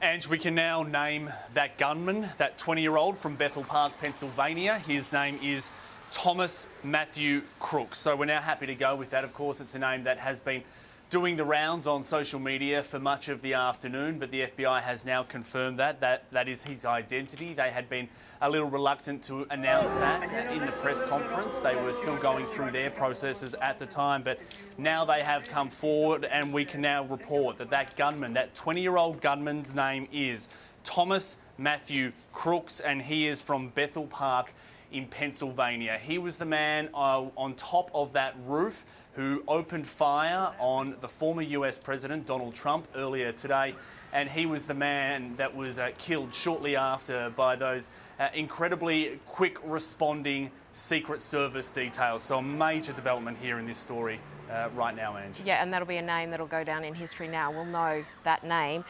And we can now name that gunman, that 20-year-old from Bethel Park, Pennsylvania. His name is Thomas Matthew Crooks. So we're now happy to go with that. Of course, it's a name that has been doing the rounds on social media for much of the afternoon, but the FBI has now confirmed that is his identity. They had been a little reluctant to announce that in the press conference. They were still going through their processes at the time, but now they have come forward and we can now report that gunman, that 20-year-old gunman's name is Thomas Matthew Crooks, and he is from Bethel Park in Pennsylvania. He was the man on top of that roof who opened fire on the former US President Donald Trump earlier today, and he was the man that was killed shortly after by those incredibly quick responding Secret Service details. So a major development here in this story right now, Ange. Yeah, and that'll be a name that'll go down in history now. We'll know that name,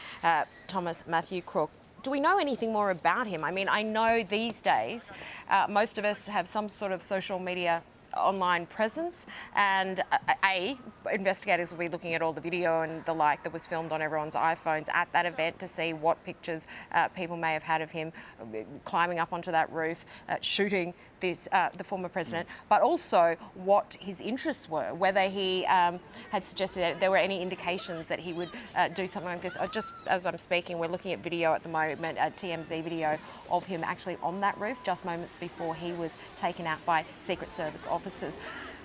Thomas Matthew Crooks. Do we know anything more about him? I mean, I know these days most of us have some sort of social media online presence, and investigators will be looking at all the video and the like that was filmed on everyone's iPhones at that event to see what pictures people may have had of him climbing up onto that roof, shooting the former president, but also what his interests were, whether he had suggested that there were any indications that he would do something like this. Just as I'm speaking, we're looking at video at the moment, a TMZ video of him actually on that roof just moments before he was taken out by Secret Service officers.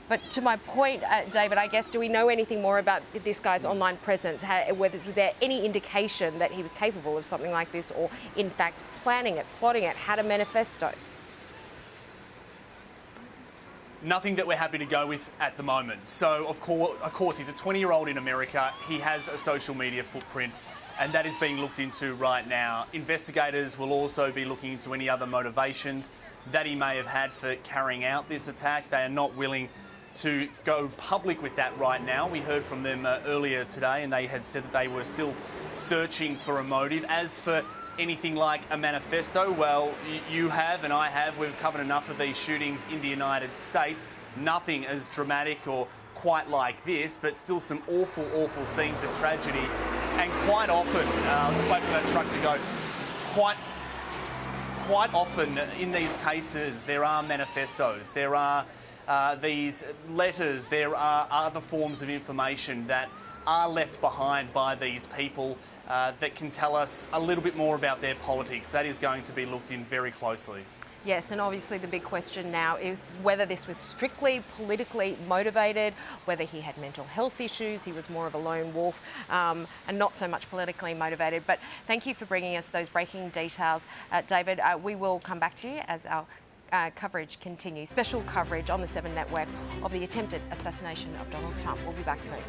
But to my point, David, I guess, do we know anything more about this guy's online presence? Was there any indication that he was capable of something like this, or in fact planning it, plotting it, had a manifesto? Nothing that we're happy to go with at the moment. So, of course, he's a 20-year-old in America. He has a social media footprint, and that is being looked into right now. Investigators will also be looking into any other motivations that he may have had for carrying out this attack. They are not willing to go public with that right now. We heard from them earlier today, and they had said that they were still searching for a motive. As for anything like a manifesto, well, you have and I have. We've covered enough of these shootings in the United States. Nothing as dramatic or quite like this, but still some awful, awful scenes of tragedy. And quite often, I'll just wait for that truck to go, quite often in these cases there are manifestos, there are these letters, there are other forms of information that are left behind by these people that can tell us a little bit more about their politics. That is going to be looked in very closely. Yes, and obviously the big question now is whether this was strictly politically motivated, whether he had mental health issues, he was more of a lone wolf, and not so much politically motivated. But thank you for bringing us those breaking details, David. We will come back to you as our coverage continues. Special coverage on the 7 Network of the attempted assassination of Donald Trump. We'll be back soon.